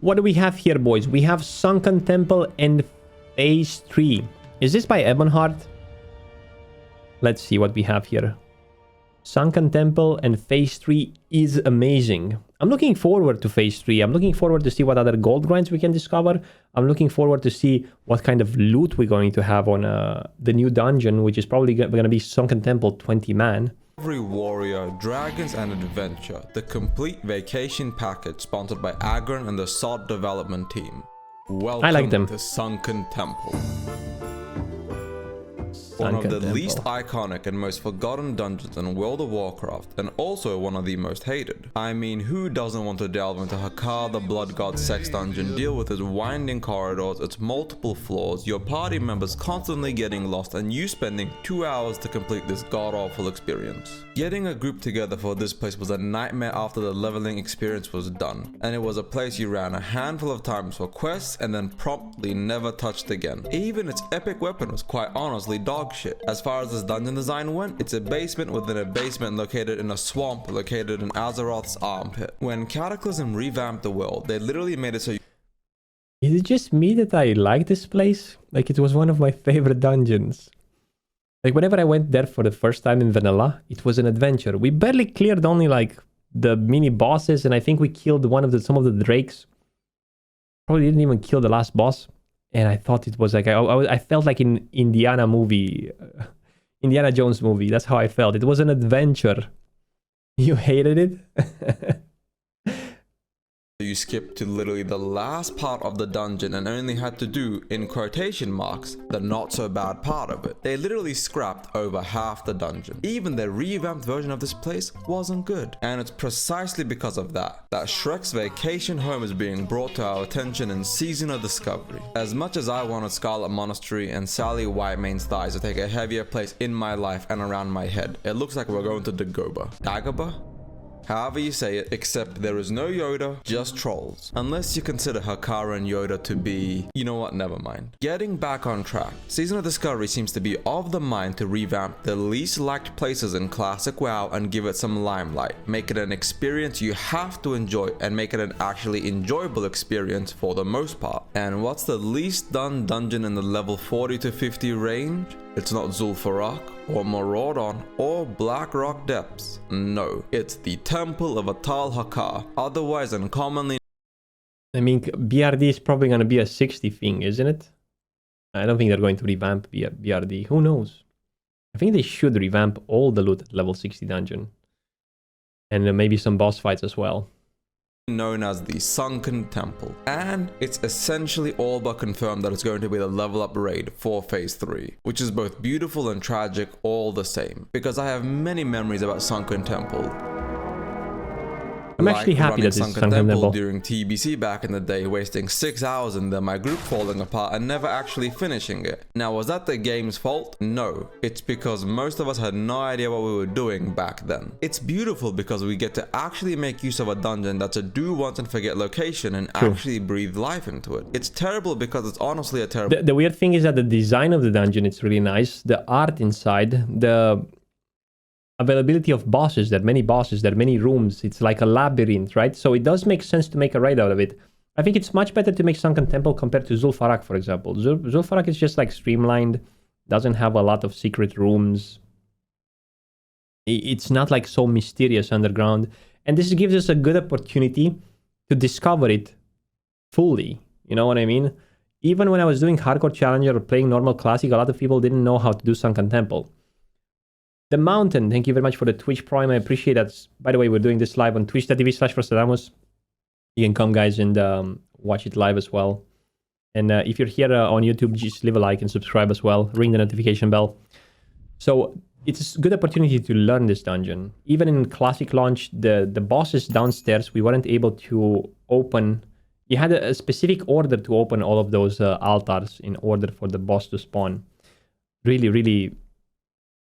what do we have here, boys? We have Sunken Temple and Phase 3. Is this by Ebonheart? Let's see what we have here. Sunken Temple and Phase 3 is amazing. I'm looking forward to Phase 3. I'm looking forward to see what other gold grinds we can discover. I'm looking forward to see what kind of loot we're going to have on the new dungeon, which is probably going to be Sunken Temple 20-man. Every warrior, dragons and adventure, the complete vacation package sponsored by Agron and the SOD development team. Welcome I like them. to Sunken Temple. One of the least iconic and most forgotten dungeons in World of Warcraft, and also one of the most hated. I mean, who doesn't want to delve into Hakar the Blood God sex dungeon, deal with its winding corridors, its multiple floors, your party members constantly getting lost, and you spending 2 hours to complete this god-awful experience. Getting a group together for this place was a nightmare after the leveling experience was done, and it was a place you ran a handful of times for quests and then promptly never touched again. Even its epic weapon was quite honestly dog shit. As far as this dungeon design went, it's a basement within a basement located in a swamp located in Azeroth's armpit. When Cataclysm revamped the world, they literally made it so Is it just me that I like this place? Like, it was one of my favorite dungeons. Like, whenever I went there for the first time in vanilla, it was an adventure. We barely cleared only like the mini bosses, and I think we killed some of the drakes. Probably didn't even kill the last boss. And I thought it was like, I felt like in Indiana Jones movie. That's how I felt. It was an adventure. You hated it? you skipped to literally the last part of the dungeon and only had to do, in quotation marks, the not so bad part of it. They literally scrapped over half the dungeon. Even their revamped version of this place wasn't good. And it's precisely because of that Shrek's vacation home is being brought to our attention in Season of Discovery. As much as I wanted Scarlet Monastery and Sally Whitemane's thighs to take a heavier place in my life and around my head, it looks like we're going to Dagobah? However you say it, except there is no Yoda, just trolls. Unless you consider Hakar and Yoda to be... You know what, never mind. Getting back on track, Season of Discovery seems to be of the mind to revamp the least liked places in classic WoW and give it some limelight. Make it an experience you have to enjoy and make it an actually enjoyable experience for the most part. And what's the least done dungeon in the level 40 to 50 range? It's not Zul'Farrak, or Maraudon, or Blackrock Depths. No, it's the Temple of Atal Hakar, otherwise uncommonly... I mean, BRD is probably going to be a 60 thing, isn't it? I don't think they're going to revamp BRD. Who knows? I think they should revamp all the loot at level 60 dungeon. And maybe some boss fights as well. Known as the Sunken Temple, and it's essentially all but confirmed that it's going to be the level up raid for Phase 3, which is both beautiful and tragic all the same, because I have many memories about Sunken Temple. I'm actually happy that it's Sunken Temple during TBC back in the day, wasting 6 hours in there, my group falling apart and never actually finishing it. Now, was that the game's fault? No, it's because most of us had no idea what we were doing back then. It's beautiful because we get to actually make use of a dungeon that's a do once and forget location and actually breathe life into it. It's terrible because it's honestly a terrible... The weird thing is that the design of the dungeon, it's really nice. The art inside, the availability of bosses, there are many rooms, it's like a labyrinth, right? So it does make sense to make a raid out of it. I think it's much better to make Sunken Temple compared to Zul'Farrak, for example. Zul'Farrak is just like streamlined, doesn't have a lot of secret rooms. It's not like so mysterious underground. And this gives us a good opportunity to discover it fully. You know what I mean? Even when I was doing Hardcore Challenger or playing normal Classic, a lot of people didn't know how to do Sunken Temple. The Mountain, thank you very much for the Twitch Prime. I appreciate that. By the way, we're doing this live on twitch.tv/frostadamus. You can come, guys, and watch it live as well. And if you're here on YouTube, just leave a like and subscribe as well. Ring the notification bell. So it's a good opportunity to learn this dungeon. Even in Classic launch, the bosses downstairs, we weren't able to open. You had a specific order to open all of those altars in order for the boss to spawn. Really, really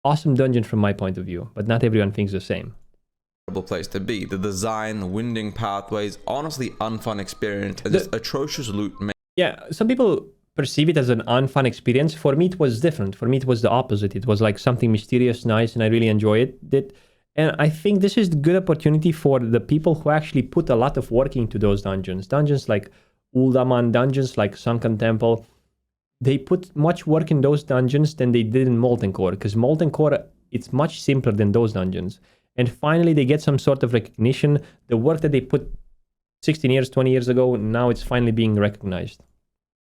awesome dungeon from my point of view, but not everyone thinks the same. Place to be. The design, winding pathways, honestly unfun experience, and just atrocious loot. Yeah, some people perceive it as an unfun experience. For me, it was different. For me, it was the opposite. It was like something mysterious, nice, and I really enjoyed it. And I think this is a good opportunity for the people who actually put a lot of work into those dungeons. Dungeons like Uldaman, dungeons like Sunken Temple. They put much work in those dungeons than they did in Molten Core, because Molten Core, it's much simpler than those dungeons. And finally, they get some sort of recognition. The work that they put 16 years, 20 years ago, now it's finally being recognized.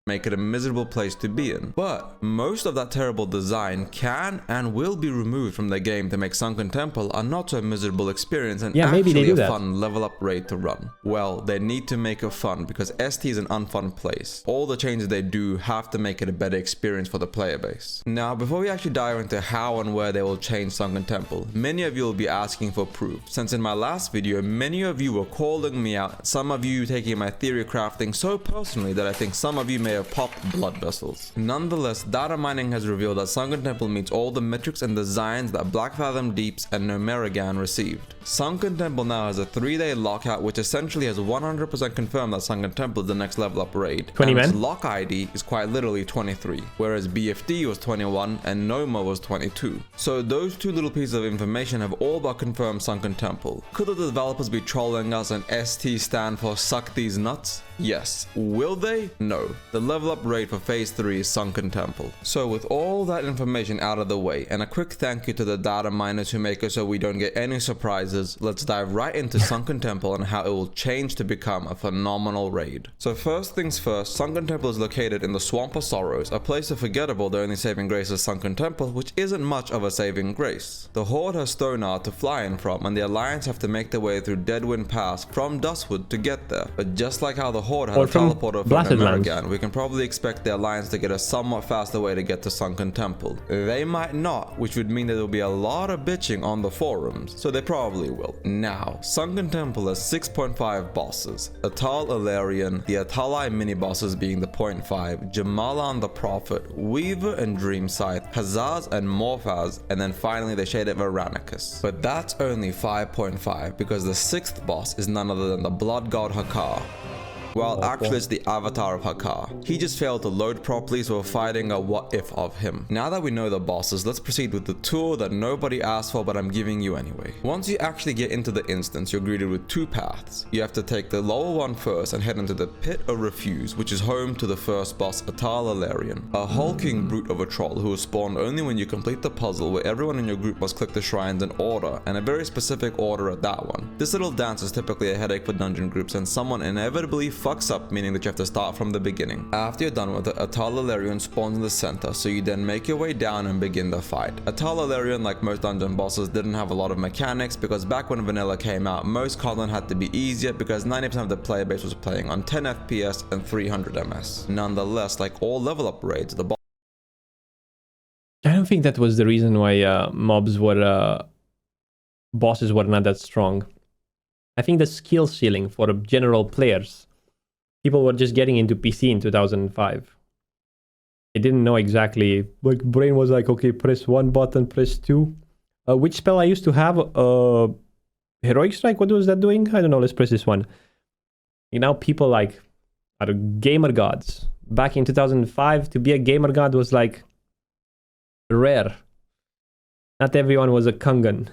Make it a miserable place to be in. But most of that terrible design can and will be removed from the game to make Sunken Temple a not so miserable experience and actually a fun level up raid to run. Well, they need to make it fun because ST is an unfun place. All the changes they do have to make it a better experience for the player base. Now, before we actually dive into how and where they will change Sunken Temple, many of you will be asking for proof, since in my last video, many of you were calling me out, some of you taking my theory crafting so personally that I think some of you may have popped blood vessels. Nonetheless, data mining has revealed that Sunken Temple meets all the metrics and designs that Black Fathom Deeps and Nomerigan received. Sunken Temple now has a 3-day lockout, which essentially has 100% confirmed that Sunken Temple is the next level up raid. 20 and men? Its lock ID is quite literally 23, whereas BFD was 21 and Noma was 22. So those two little pieces of information have all but confirmed Sunken Temple. Could the developers be trolling us and ST stand for suck these nuts? Yes. Will they? No. The level up raid for phase 3 is Sunken Temple. So with all that information out of the way, and a quick thank you to the data miners who make it so we don't get any surprises, let's dive right into Sunken Temple and how it will change to become a phenomenal raid. So first things first, Sunken Temple is located in the Swamp of Sorrows, a place of forgettable the only saving grace is Sunken Temple, which isn't much of a saving grace. The Horde has Stonar to fly in from, and the Alliance have to make their way through Deadwind Pass from Dustwood to get there. But just like how the Horde had a teleporter from Nomerigan, we can probably expect the Alliance to get a somewhat faster way to get to Sunken Temple. They might not, which would mean that there will be a lot of bitching on the forums, so they probably will. Now, Sunken Temple has 6.5 bosses. Atal Ilarion, the Atalai mini-bosses being the 0.5, Jamalan the Prophet, Weaver and Dreamscythe, Hazaz and Morphaz, and then finally the shade of Veranicus. But that's only 5.5 because the 6th boss is none other than the Blood God Hakar. Well, actually it's the avatar of Hakar. He just failed to load properly, so we're fighting a what if of him. Now that we know the bosses, let's proceed with the tour that nobody asked for but I'm giving you anyway. Once you actually get into the instance, you're greeted with 2 paths. You have to take the lower one first and head into the Pit of Refuse, which is home to the first boss, Atal Ilarion, a hulking brute of a troll who is spawned only when you complete the puzzle where everyone in your group must click the shrines in order, and a very specific order at that one. This little dance is typically a headache for dungeon groups and someone inevitably fucks up, meaning that you have to start from the beginning. After you're done with it, Atal Ilarion spawns in the center, so you then make your way down and begin the fight. Atal Ilarion, like most dungeon bosses, didn't have a lot of mechanics because back when vanilla came out, most content had to be easier because 90% of the player base was playing on 10 FPS and 300 MS. Nonetheless, like all level up raids, the I don't think that was the reason why bosses were not that strong. I think the skill ceiling for general players, people were just getting into PC in 2005. They didn't know exactly, like brain was like, okay, press 1 button, press 2. Which spell I used to have? Heroic Strike, what was that doing? I don't know, let's press this one. You know, people like are gamer gods. Back in 2005, to be a gamer god was like rare. Not everyone was a Kungan.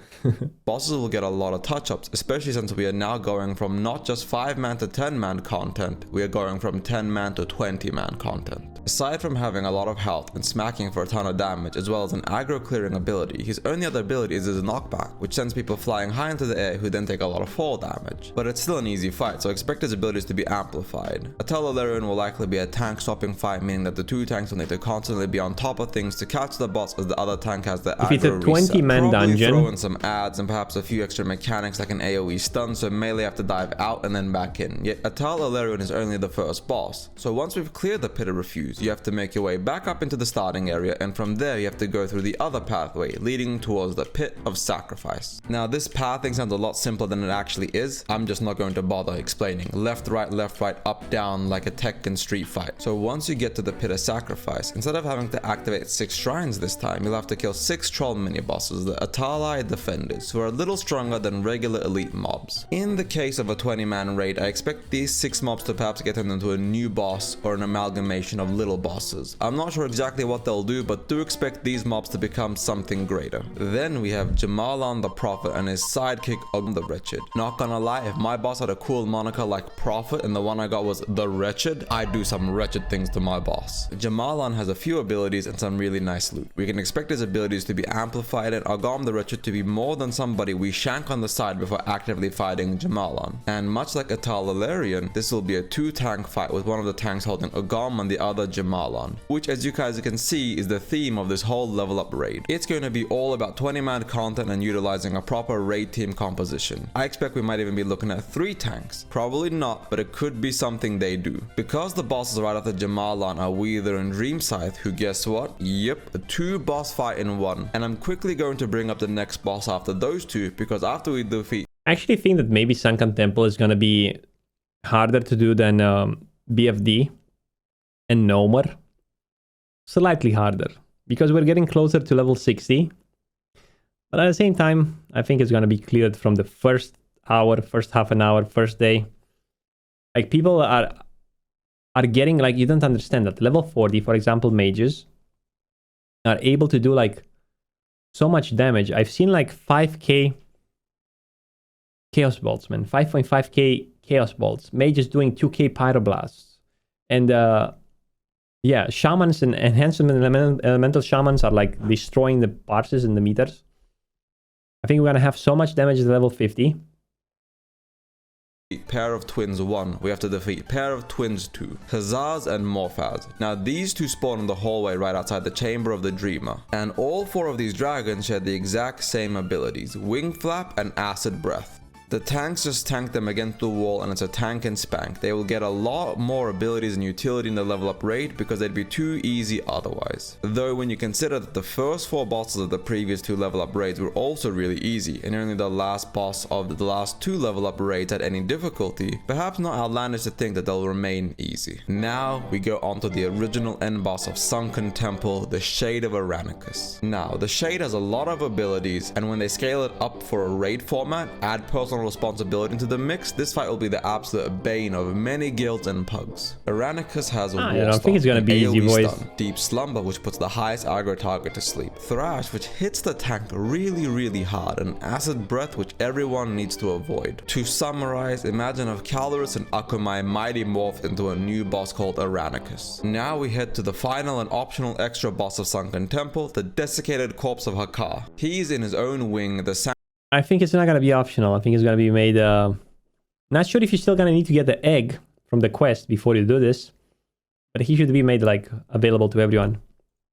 bosses will get a lot of touch-ups, especially since we are now going from not just 5-man to 10-man content, we are going from 10-man to 20-man content. Aside from having a lot of health and smacking for a ton of damage, as well as an aggro clearing ability, his only other ability is his knockback, which sends people flying high into the air who then take a lot of fall damage. But it's still an easy fight, so expect his abilities to be amplified. Atal Ilarion will likely be a tank swapping fight, meaning that the 2 tanks will need to constantly be on top of things to catch the boss as the other tank has the aggro reset. 20-man dungeon. Throw in some ads and perhaps a few extra mechanics like an AoE stun, so melee have to dive out and then back in. Yet Atal Ilarion is only the first boss. So once we've cleared the Pit of Refuse, you have to make your way back up into the starting area, and from there you have to go through the other pathway leading towards the Pit of Sacrifice. Now this pathing sounds a lot simpler than it actually is. I'm just not going to bother explaining. Left, right, up, down like a Tekken street fight. So once you get to the Pit of Sacrifice, instead of having to activate 6 shrines this time, you'll have to kill 6 troll mini bosses, the Atalai Defenders, who are a little stronger than regular elite mobs. In the case of a 20-man raid, I expect these 6 mobs to perhaps get turned into a new boss or an amalgamation of little little bosses. I'm not sure exactly what they'll do, but do expect these mobs to become something greater. Then we have Jamalan the Prophet and his sidekick Og the Wretched. Not gonna lie, if my boss had a cool moniker like Prophet and the one I got was the Wretched, I'd do some wretched things to my boss. Jamalan has a few abilities and some really nice loot. We can expect his abilities to be amplified and Agam the Wretched to be more than somebody we shank on the side before actively fighting Jamalan. And much like Atalilarian, this will be a 2-tank fight with one of the tanks holding Agam and the other Jamalan, which as you guys can see is the theme of this whole level up raid. It's going to be all about 20-man content and utilizing a proper raid team composition. I expect we might even be looking at 3 tanks. Probably not, but it could be something they do. Because the bosses right after Jamalan are Weather and Dream Scythe, who guess what? Yep, a 2 boss fight in one. And I'm quickly going to bring up the next boss after those 2, because after we defeat... I actually think that maybe Sunken Temple is going to be harder to do than BFD and Nomor. Slightly harder, because we're getting closer to level 60. But at the same time, I think it's going to be cleared from the first hour, first half an hour, first day. Like, people are getting, like, you don't understand that. Level 40, for example, mages are able to do, like, so much damage. I've seen, like, 5k Chaos Bolts, man. 5.5k Chaos Bolts. Mages doing 2k Pyroblasts. And, yeah, Shamans and Enhancement Elemental Shamans are, like, destroying the parses and the meters. I think we're going to have so much damage at level 50. Pair of Twins 1, we have to defeat Pair of Twins 2, Hazaz and Morphaz. Now these 2 spawn in the hallway right outside the Chamber of the Dreamer, and all 4 of these dragons share the exact same abilities, Wing Flap and Acid Breath. The tanks just tank them against the wall and it's a tank and spank. They will get a lot more abilities and utility in the level up raid because they'd be too easy otherwise. Though when you consider that the first 4 bosses of the previous 2 level up raids were also really easy and only the last boss of the last 2 level up raids had any difficulty, perhaps not outlandish to think that they'll remain easy. Now we go on to the original end boss of Sunken Temple, the Shade of Aranicus. Now the Shade has a lot of abilities, and when they scale it up for a raid format, add personal responsibility into the mix, this fight will be the absolute bane of many guilds and pugs. Aranicus has a War I think it's gonna be easy, boys. Stun, Deep Slumber, which puts the highest aggro target to sleep, Thrash, which hits the tank really hard, and Acid Breath, which everyone needs to avoid. To summarize, imagine if Calorus and Akumai mighty morphed into a new boss called Aranicus. Now we head to the final and optional extra boss of Sunken Temple, the Desiccated Corpse of Hakar. He's in his own wing, the I think it's not going to be optional. I think it's going to be made... not sure if you're still going to need to get the egg from the quest before you do this. But he should be made, like, available to everyone.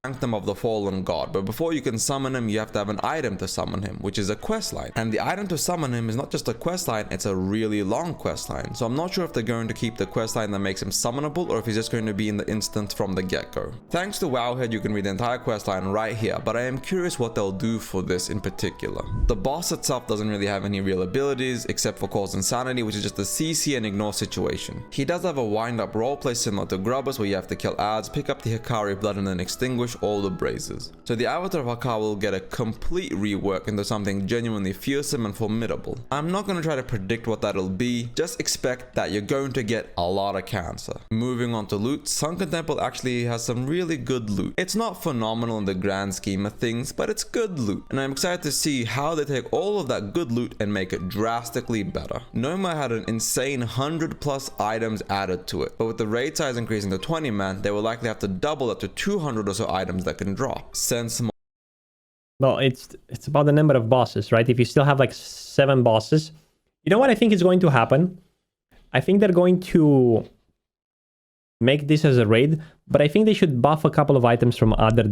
Sanctum of the Fallen God, but before you can summon him, you have to have an item to summon him, which is a quest line. And the item to summon him is not just a quest line, it's a really long quest line. So I'm not sure if they're going to keep the quest line that makes him summonable, or if he's just going to be in the instance from the get-go. Thanks to Wowhead, you can read the entire quest line right here, but I am curious what they'll do for this in particular. The boss itself doesn't really have any real abilities, except for Cause Insanity, which is just a CC and ignore situation. He does have a wind-up roleplay similar to Grubbers, where you have to kill ads, pick up the Hikari blood, and then extinguish all the brazes. So the avatar of Hakar will get a complete rework into something genuinely fearsome and formidable. I'm not going to try to predict what that'll be, just expect that you're going to get a lot of cancer. Moving on to loot, Sunken Temple actually has some really good loot. It's not phenomenal in the grand scheme of things, but it's good loot, and I'm excited to see how they take all of that good loot and make it drastically better. Noma had an insane 100+ items added to it, but with the raid size increasing to 20 man, they will likely have to double it to 200 or so items that can drop. Well, it's about the number of bosses, right? If you still have like 7 bosses, you know what I think is going to happen? I think they're going to make this as a raid, but I think they should buff a couple of items from other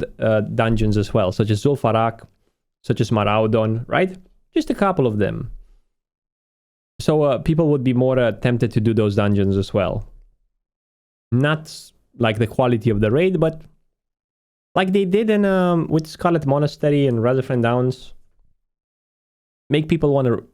dungeons as well, such as Zul'Farrak, such as Maraudon, right? Just a couple of them. So people would be more tempted to do those dungeons as well. Not like the quality of the raid, but like they did in with Scarlet Monastery and Razafran Downs. Make people want to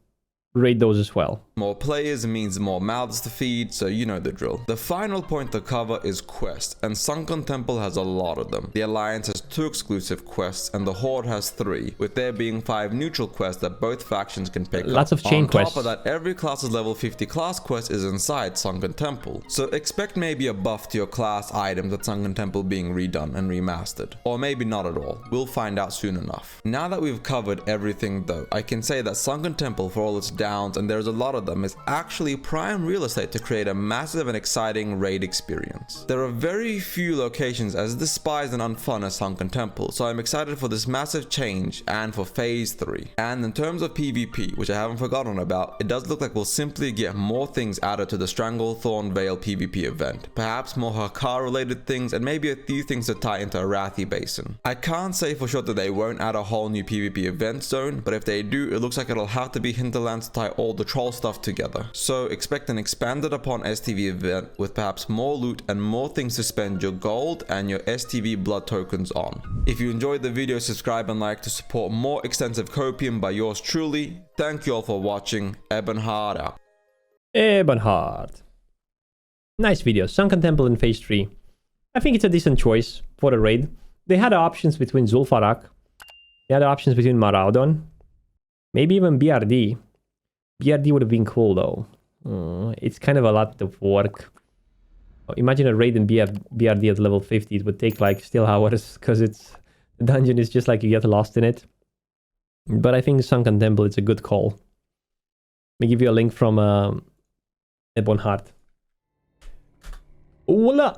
raid those as well. More players means more mouths to feed, so you know the drill. The final point to cover is quests, and Sunken Temple has a lot of them. The Alliance has 2 exclusive quests, and the Horde has 3, with there being 5 neutral quests that both factions can pick up. Lots of chain quests. On top of that, every class's level 50 class quest is inside Sunken Temple, so expect maybe a buff to your class items at Sunken Temple being redone and remastered. Or maybe not at all. We'll find out soon enough. Now that we've covered everything though, I can say that Sunken Temple, for all its downs, and there's a lot of them, is actually prime real estate to create a massive and exciting raid experience. There are very few locations as despised and unfun as Sunken Temple, so I'm excited for this massive change and for phase 3. And in terms of PvP, which I haven't forgotten about, it does look like we'll simply get more things added to the Stranglethorn Vale PvP event. Perhaps more Hakar related things and maybe a few things to tie into Arathi Basin. I can't say for sure that they won't add a whole new PvP event zone, but if they do, it looks like it'll have to be Hinterlands to tie all the troll stuff together. So expect an expanded upon STV event with perhaps more loot and more things to spend your gold and your STV blood tokens on. If you enjoyed the video, subscribe and like to support more extensive copium by yours truly. Thank you all for watching. Ebenhard out. Ebenhard. Nice video. Sunken Temple in phase 3. I think it's a decent choice for the raid. They had options between Zul'Farrak. They had options between Maraudon. Maybe even BRD. BRD would have been cool though. It's kind of a lot of work. Imagine a raid in BRD at level 50. It would take like still hours because the dungeon is just like you get lost in it. But I think Sunken Temple is a good call. Let me give you a link from Ebonheart. Voila!